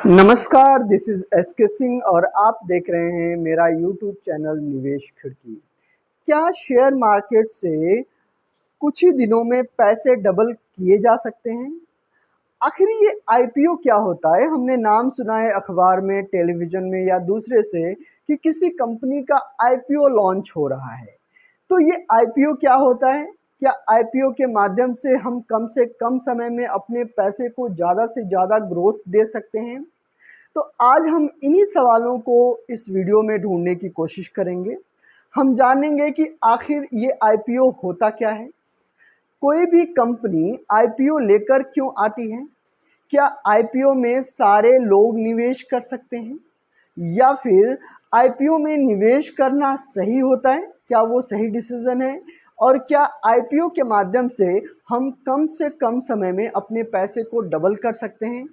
नमस्कार, this is SK Singh और आप देख रहे हैं मेरा यूट्यूब चैनल निवेश खिड़की। क्या शेयर मार्केट से कुछ ही दिनों में पैसे डबल किए जा सकते हैं? आखिर ये आईपीओ क्या होता है? हमने नाम सुना है अखबार में, टेलीविज़न में या दूसरे से कि किसी कंपनी का आईपीओ लॉन्च हो रहा है। तो ये आईपीओ क्या होता है? क्या आईपीओ के माध्यम से कम समय में अपने पैसे को ज़्यादा से ज़्यादा ग्रोथ दे सकते हैं? तो आज हम इन्हीं सवालों को इस वीडियो में ढूंढने की कोशिश करेंगे। हम जानेंगे कि आखिर ये आईपीओ होता क्या है, कोई भी कंपनी आईपीओ लेकर क्यों आती है, क्या आईपीओ में सारे लोग निवेश कर सकते हैं या फिर आईपीओ में निवेश करना सही होता है, क्या वो सही डिसीजन है, और क्या आईपीओ के माध्यम से कम समय में अपने पैसे को डबल कर सकते हैं।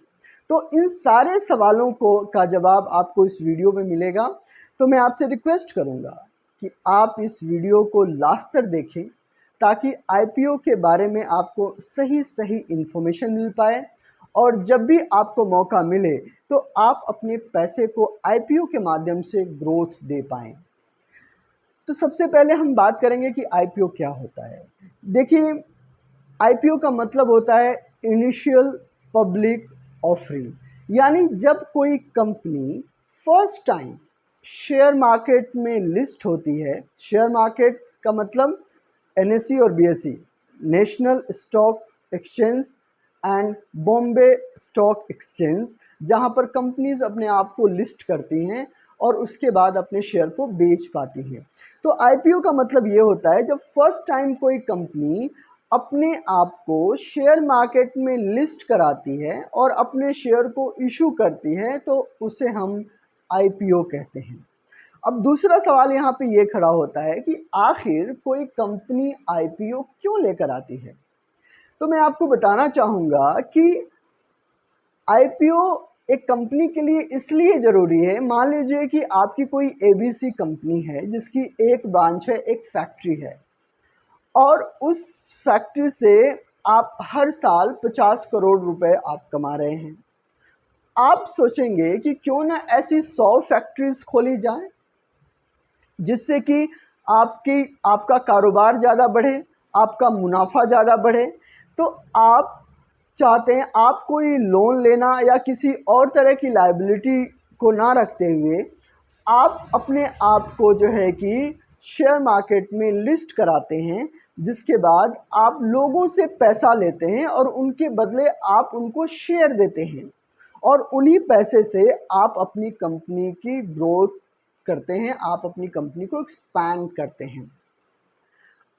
तो इन सारे सवालों का जवाब आपको इस वीडियो में मिलेगा। तो मैं आपसे रिक्वेस्ट करूंगा कि आप इस वीडियो को लास्ट तक देखें ताकि आईपीओ के बारे में आपको सही इन्फॉर्मेशन मिल पाए और जब भी आपको मौका मिले तो आप अपने पैसे को आईपीओ के माध्यम से ग्रोथ दे पाएँ। तो सबसे पहले हम बात करेंगे कि आईपीओ क्या होता है। देखिए, आईपीओ का मतलब होता है इनिशियल पब्लिक ऑफरिंग, यानी जब कोई company first time share market में लिस्ट होती है। शेयर मार्केट का मतलब एनएसई और BSE, national stock exchange and Bombay stock exchange, जहां पर कंपनीज अपने आप को लिस्ट करती हैं और उसके बाद अपने शेयर को बेच पाती हैं। तो आईपीओ का मतलब ये होता है जब फर्स्ट टाइम कोई कंपनी अपने आप को शेयर मार्केट में लिस्ट कराती है और अपने शेयर को इशू करती है, तो उसे हम आईपीओ कहते हैं। अब दूसरा सवाल यहाँ पे ये खड़ा होता है कि आखिर कोई कंपनी आईपीओ क्यों लेकर आती है। तो मैं आपको बताना चाहूँगा कि आईपीओ एक कंपनी के लिए इसलिए ज़रूरी है। मान लीजिए कि आपकी कोई एबीसी कंपनी है जिसकी एक ब्रांच है, एक फैक्ट्री है, और उस फैक्ट्री से आप हर साल 50 करोड़ रुपए आप कमा रहे हैं। आप सोचेंगे कि क्यों ना ऐसी 100 फैक्ट्रीज खोली जाए जिससे कि आपका कारोबार ज़्यादा बढ़े, आपका मुनाफा ज़्यादा बढ़े। तो आप चाहते हैं आप कोई लोन लेना या किसी और तरह की लायबिलिटी को ना रखते हुए आप अपने आप को जो है कि शेयर मार्केट में लिस्ट कराते हैं, जिसके बाद आप लोगों से पैसा लेते हैं और उनके बदले आप उनको शेयर देते हैं और उन्हीं पैसे से आप अपनी कंपनी की ग्रोथ करते हैं, आप अपनी कंपनी को एक्सपैंड करते हैं।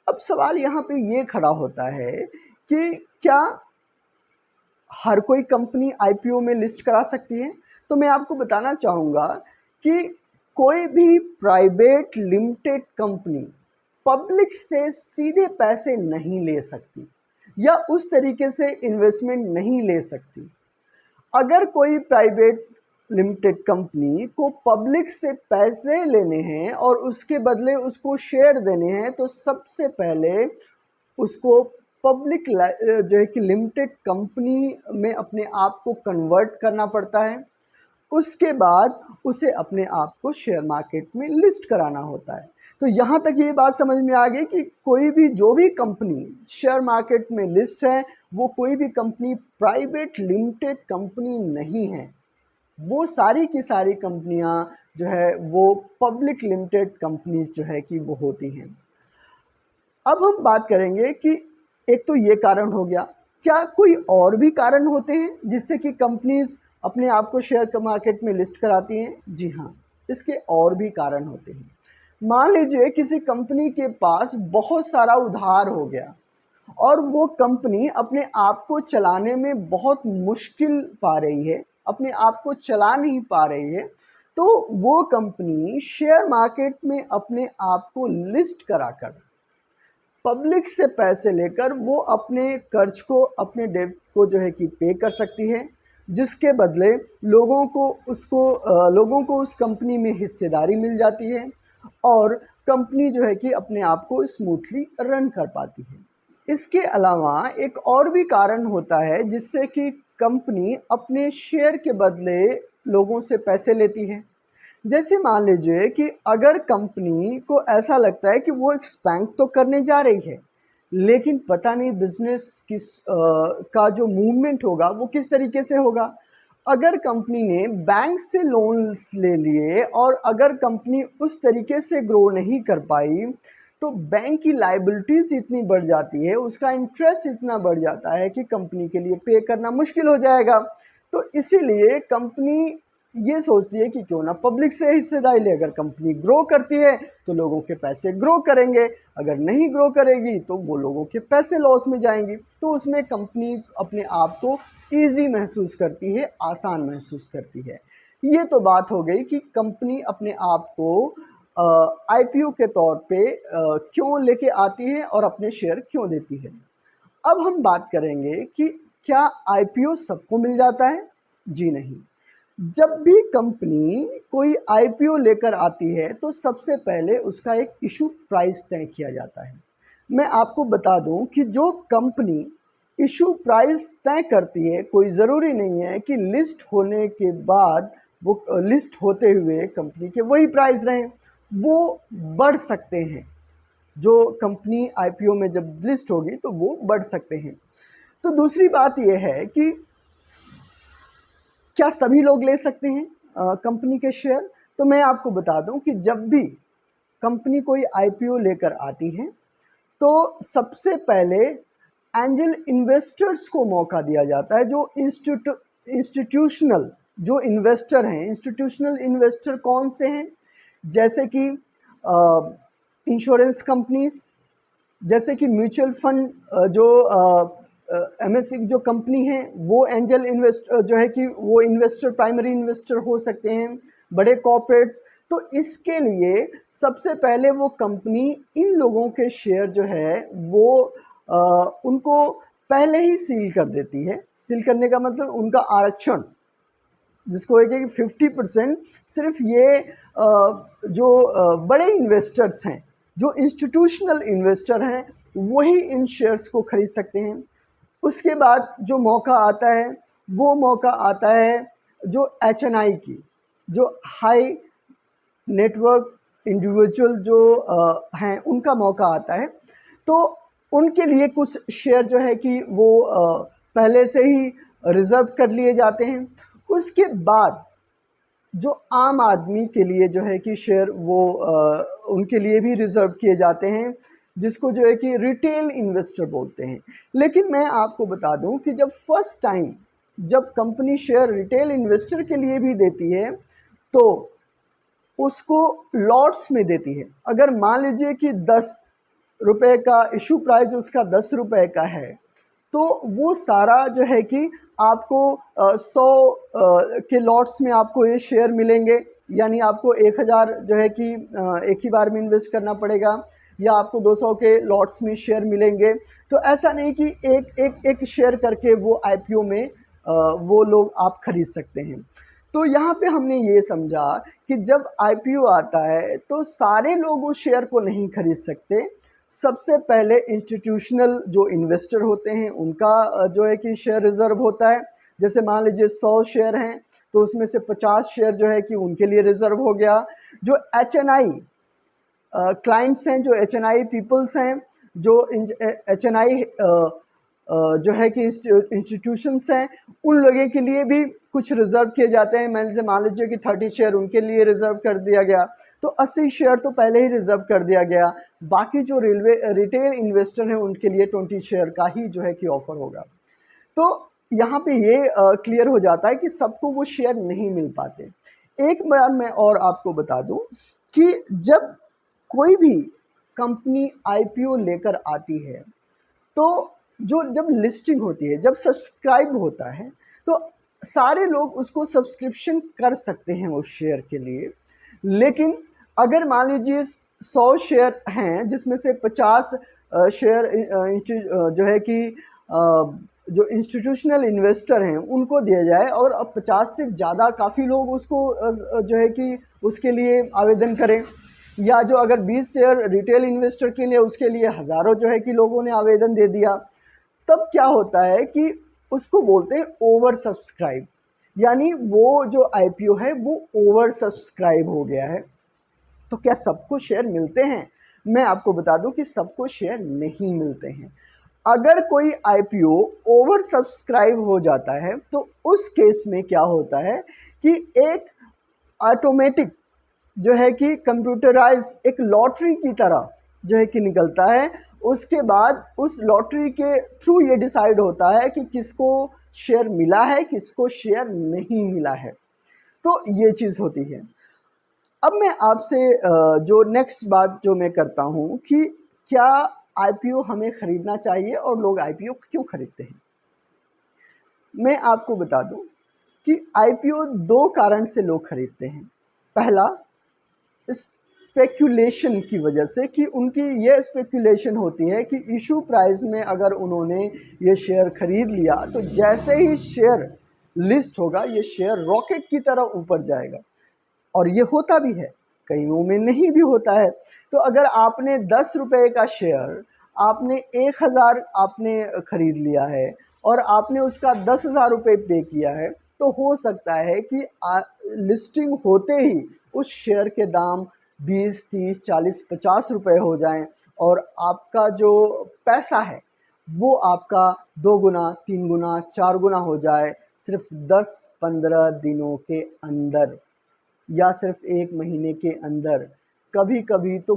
अब सवाल यहाँ पे ये खड़ा होता है कि क्या हर कोई कंपनी आईपीओ में लिस्ट करा सकती है। तो मैं आपको बताना चाहूँगा कि कोई भी प्राइवेट लिमिटेड कंपनी पब्लिक से सीधे पैसे नहीं ले सकती या उस तरीके से इन्वेस्टमेंट नहीं ले सकती। अगर कोई प्राइवेट लिमिटेड कंपनी को पब्लिक से पैसे लेने हैं और उसके बदले उसको शेयर देने हैं, तो सबसे पहले उसको पब्लिक जो है कि लिमिटेड कंपनी में अपने आप को कन्वर्ट करना पड़ता है। उसके बाद उसे अपने आप को शेयर मार्केट में लिस्ट कराना होता है। तो यहाँ तक ये बात समझ में आ गई कि जो भी कंपनी शेयर मार्केट में लिस्ट है, वो कोई भी कंपनी प्राइवेट लिमिटेड कंपनी नहीं है। वो सारी की सारी कंपनियां जो है वो पब्लिक लिमिटेड कंपनीज जो है कि वो होती हैं। अब हम बात करेंगे कि एक तो ये कारण हो गया, क्या कोई और भी कारण होते हैं जिससे कि कंपनीज अपने आप को शेयर मार्केट में लिस्ट कराती हैं? जी हाँ, इसके और भी कारण होते हैं। मान लीजिए किसी कंपनी के पास बहुत सारा उधार हो गया और वो कंपनी अपने आप को चलाने में बहुत मुश्किल पा रही है, अपने आप को चला नहीं पा रही है, तो वो कंपनी शेयर मार्केट में अपने आप को लिस्ट कराकर पब्लिक से पैसे लेकर वो अपने कर्ज को, अपने डेब्ट को जो है कि पे कर सकती है, जिसके बदले लोगों को उस कंपनी में हिस्सेदारी मिल जाती है और कंपनी जो है कि अपने आप को स्मूथली रन कर पाती है। इसके अलावा एक और भी कारण होता है जिससे कि कंपनी अपने शेयर के बदले लोगों से पैसे लेती है। जैसे मान लीजिए कि अगर कंपनी को ऐसा लगता है कि वो एक्सपैंड तो करने जा रही है, लेकिन पता नहीं बिजनेस का जो मूवमेंट होगा वो किस तरीके से होगा। अगर कंपनी ने बैंक से लोन्स ले लिए और अगर कंपनी उस तरीके से ग्रो नहीं कर पाई, तो बैंक की लायबिलिटीज़ इतनी बढ़ जाती है, उसका इंटरेस्ट इतना बढ़ जाता है कि कंपनी के लिए पे करना मुश्किल हो जाएगा। तो इसीलिए कंपनी ये सोचती है कि क्यों ना पब्लिक से हिस्सेदारी ले। अगर कंपनी ग्रो करती है तो लोगों के पैसे ग्रो करेंगे, अगर नहीं ग्रो करेगी तो वो लोगों के पैसे लॉस में जाएंगी। तो उसमें कंपनी अपने आप को ईजी महसूस करती है, आसान महसूस करती है। ये तो बात हो गई कि कंपनी अपने आप को आईपीओ के तौर पे क्यों लेके आती है और अपने शेयर क्यों देती है। अब हम बात करेंगे कि क्या आईपीओ सबको मिल जाता है? जी नहीं। जब भी कंपनी कोई आईपीओ लेकर आती है तो सबसे पहले उसका एक इशू प्राइस तय किया जाता है। मैं आपको बता दूं कि जो कंपनी इशू प्राइस तय करती है, कोई ज़रूरी नहीं है कि लिस्ट होने के बाद वो लिस्ट होते हुए कंपनी के वही प्राइस रहें, वो बढ़ सकते हैं। जो कंपनी आईपीओ में जब लिस्ट होगी तो वो बढ़ सकते हैं। तो दूसरी बात यह है कि क्या सभी लोग ले सकते हैं कंपनी के शेयर? तो मैं आपको बता दूं कि जब भी कंपनी कोई आईपीओ लेकर आती है तो सबसे पहले एंजल इन्वेस्टर्स को मौका दिया जाता है। जो इंस्टीट्यूशनल जो इन्वेस्टर हैं, इंस्टीट्यूशनल इन्वेस्टर कौन से हैं? जैसे कि इंश्योरेंस कंपनीज, जैसे कि म्यूचुअल फंड, जो एमएससी जो कंपनी है वो एंजल इन्वेस्टर जो है कि वो इन्वेस्टर प्राइमरी इन्वेस्टर हो सकते हैं, बड़े कॉर्पोरेट्स। तो इसके लिए सबसे पहले वो कंपनी इन लोगों के शेयर जो है वो उनको पहले ही सील कर देती है। सील करने का मतलब उनका आरक्षण, जिसको है कि 50% सिर्फ ये जो बड़े इन्वेस्टर्स हैं, जो इंस्टीट्यूशनल इन्वेस्टर हैं, वही इन शेयर्स को खरीद सकते हैं। उसके बाद जो मौका आता है वो मौका आता है जो एचएनआई की, जो हाई नेटवर्क इंडिविजुअल जो हैं, उनका मौका आता है। तो उनके लिए कुछ शेयर जो है कि वो पहले से ही रिज़र्व कर लिए जाते हैं। उसके बाद जो आम आदमी के लिए जो है कि शेयर वो उनके लिए भी रिज़र्व किए जाते हैं, जिसको जो है कि रिटेल इन्वेस्टर बोलते हैं। लेकिन मैं आपको बता दूं कि जब फर्स्ट टाइम जब कंपनी शेयर रिटेल इन्वेस्टर के लिए भी देती है तो उसको लॉट्स में देती है। अगर मान लीजिए कि 10 रुपये का इशू प्राइस उसका 10 रुपये का है, तो वो सारा जो है कि आपको 100 के लॉट्स में आपको ये शेयर मिलेंगे। यानी आपको 1000 जो है कि एक ही बार में इन्वेस्ट करना पड़ेगा, या आपको 200 के लॉट्स में शेयर मिलेंगे। तो ऐसा नहीं कि एक शेयर करके वो आईपीओ में वो लोग आप खरीद सकते हैं। तो यहाँ पे हमने ये समझा कि जब आईपीओ आता है तो सारे लोग उस शेयर को नहीं खरीद सकते। सबसे पहले इंस्टीट्यूशनल जो इन्वेस्टर होते हैं उनका जो है कि शेयर रिज़र्व होता है। जैसे मान लीजिए 100 शेयर हैं तो उसमें से 50 शेयर जो है कि उनके लिए रिज़र्व हो गया। जो एचएनआई क्लाइंट्स हैं, जो एचएनआई पीपल्स हैं, जो एचएनआई जो है कि इंस्टीट्यूशंस हैं, उन लोगों के लिए भी कुछ रिज़र्व किए जाते हैं। मान लीजिए कि 30 शेयर उनके लिए रिज़र्व कर दिया गया, तो 80 शेयर तो पहले ही रिज़र्व कर दिया गया। बाकी जो रिटेल इन्वेस्टर हैं उनके लिए 20 शेयर का ही जो है कि ऑफ़र होगा। तो यहाँ पे ये क्लियर हो जाता है कि सबको वो शेयर नहीं मिल पाते। एक बार मैं और आपको बता दूँ कि जब कोई भी कंपनी आईपीओ लेकर आती है तो जब लिस्टिंग होती है, जब सब्सक्राइब होता है, तो सारे लोग उसको सब्सक्रिप्शन कर सकते हैं उस शेयर के लिए। लेकिन अगर मान लीजिए 100 शेयर हैं जिसमें से 50 शेयर जो है कि जो इंस्टीट्यूशनल इन्वेस्टर हैं उनको दिया जाए, और अब 50 से ज़्यादा काफ़ी लोग उसको जो है कि उसके लिए आवेदन करें, या जो अगर 20 शेयर रिटेल इन्वेस्टर के लिए, उसके लिए हज़ारों जो है कि लोगों ने आवेदन दे दिया, तब क्या होता है कि उसको बोलते हैं ओवर सब्सक्राइब, यानी वो जो आईपीओ है वो ओवर सब्सक्राइब हो गया है। तो क्या सबको शेयर मिलते हैं? मैं आपको बता दूं कि सबको शेयर नहीं मिलते हैं। अगर कोई आईपीओ ओवर सब्सक्राइब हो जाता है तो उस केस में क्या होता है कि एक ऑटोमेटिक जो है कि कंप्यूटराइज एक लॉटरी की तरह जो है कि निकलता है। उसके बाद उस लॉटरी के थ्रू ये डिसाइड होता है कि किसको शेयर मिला है, किसको शेयर नहीं मिला है। तो ये चीज़ होती है। अब मैं आपसे जो नेक्स्ट बात जो मैं करता हूँ कि क्या आईपीओ हमें ख़रीदना चाहिए और लोग आईपीओ क्यों खरीदते हैं? मैं आपको बता दूं कि आईपीओ दो कारण से लोग खरीदते हैं। पहला, स्पेक्यूलेशन की वजह से, कि उनकी ये स्पेक्यूलेशन होती है कि इशू प्राइस में अगर उन्होंने ये शेयर खरीद लिया तो जैसे ही शेयर लिस्ट होगा ये शेयर रॉकेट की तरह ऊपर जाएगा। और ये होता भी है, कईयों में नहीं भी होता है। तो अगर आपने 10 रुपये का शेयर आपने 1000 आपने खरीद लिया है और आपने उसका 10,000 रुपये पे किया है, तो हो सकता है कि लिस्टिंग होते ही उस शेयर के दाम 20, 30, 40, 50 रुपये हो जाएं और आपका जो पैसा है वो आपका 2 गुना, 3 गुना, 4 गुना हो जाए सिर्फ 10-15 दिनों के अंदर या सिर्फ 1 महीने के अंदर। कभी कभी तो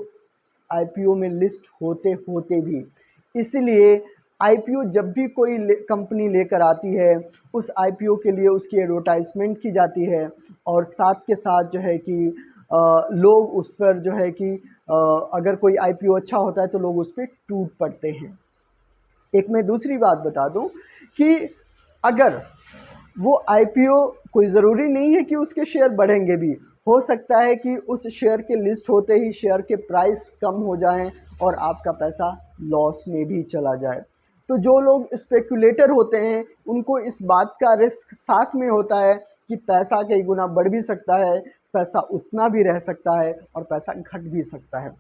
आईपीओ में लिस्ट होते होते भी। इसलिए आईपीओ जब भी कोई कंपनी लेकर आती है, उस आईपीओ के लिए उसकी एडवर्टाइजमेंट की जाती है और साथ के साथ जो है कि लोग उस पर जो है कि अगर कोई आईपीओ अच्छा होता है तो लोग उस पर टूट पड़ते हैं। एक मैं दूसरी बात बता दूं कि अगर वो आईपीओ कोई ज़रूरी नहीं है कि उसके शेयर बढ़ेंगे भी, हो सकता है कि उस शेयर के लिस्ट होते ही शेयर के प्राइस कम हो जाएं और आपका पैसा लॉस में भी चला जाए। तो जो लोग स्पेकुलेटर होते हैं उनको इस बात का रिस्क साथ में होता है कि पैसा कई गुना बढ़ भी सकता है, पैसा उतना भी रह सकता है और पैसा घट भी सकता है।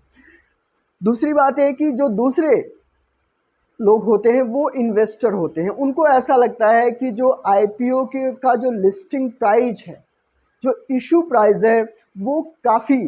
दूसरी बात है कि जो दूसरे लोग होते हैं वो इन्वेस्टर होते हैं, उनको ऐसा लगता है कि जो आईपीओ के का जो लिस्टिंग प्राइस है, जो इशू प्राइस है, वो काफ़ी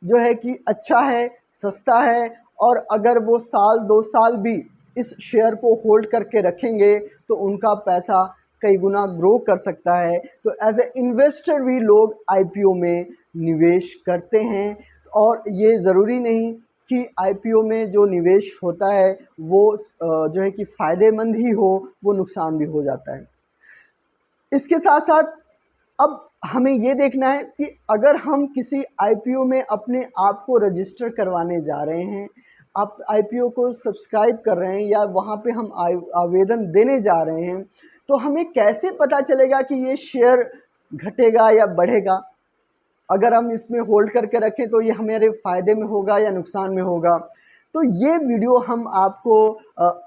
जो है कि अच्छा है, सस्ता है और अगर वो साल 2 साल भी इस शेयर को होल्ड करके रखेंगे तो उनका पैसा कई गुना ग्रो कर सकता है। तो एज ए इन्वेस्टर भी लोग आईपीओ में निवेश करते हैं और ये ज़रूरी नहीं कि आईपीओ में जो निवेश होता है वो जो है कि फ़ायदेमंद ही हो, वो नुकसान भी हो जाता है। इसके साथ साथ अब हमें ये देखना है कि अगर हम किसी आईपीओ में अपने आप को रजिस्टर करवाने जा रहे हैं, आप आईपीओ को सब्सक्राइब कर रहे हैं या वहाँ पे हम आवेदन देने जा रहे हैं, तो हमें कैसे पता चलेगा कि ये शेयर घटेगा या बढ़ेगा? अगर हम इसमें होल्ड करके रखें तो ये हमारे फ़ायदे में होगा या नुकसान में होगा? तो ये वीडियो हम आपको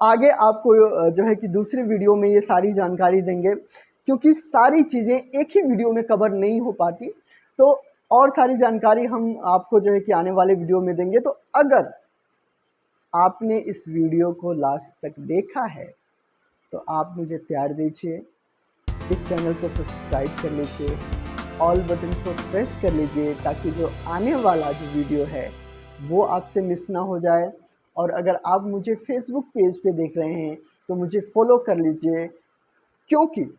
आगे आपको जो है कि दूसरे वीडियो में ये सारी जानकारी देंगे, क्योंकि सारी चीज़ें एक ही वीडियो में कवर नहीं हो पाती। तो और सारी जानकारी हम आपको जो है कि आने वाले वीडियो में देंगे। तो अगर आपने इस वीडियो को लास्ट तक देखा है तो आप मुझे प्यार दीजिए, इस चैनल को सब्सक्राइब कर लीजिए, ऑल बटन को प्रेस कर लीजिए ताकि जो आने वाला जो वीडियो है वो आपसे मिस ना हो जाए। और अगर आप मुझे फेसबुक पेज पे देख रहे हैं तो मुझे फॉलो कर लीजिए, क्योंकि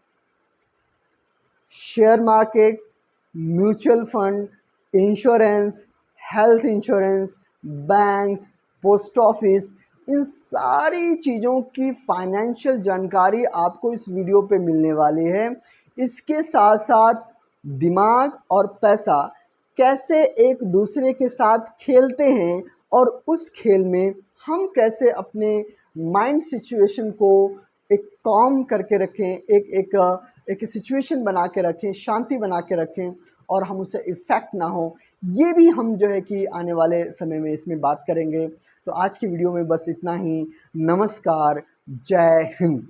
share market, mutual fund, insurance, health insurance, banks, post office, इन सारी चीज़ों की फाइनेंशियल जानकारी आपको इस वीडियो पे मिलने वाली है। इसके साथ साथ दिमाग और पैसा कैसे एक दूसरे के साथ खेलते हैं और उस खेल में हम कैसे अपने माइंड सिचुएशन को एक कॉम करके रखें, एक सिचुएशन बना के रखें, शांति बना के रखें और हम उससे इफ़ेक्ट ना हो, ये भी हम जो है कि आने वाले समय में इसमें बात करेंगे। तो आज की वीडियो में बस इतना ही। नमस्कार, जय हिंद।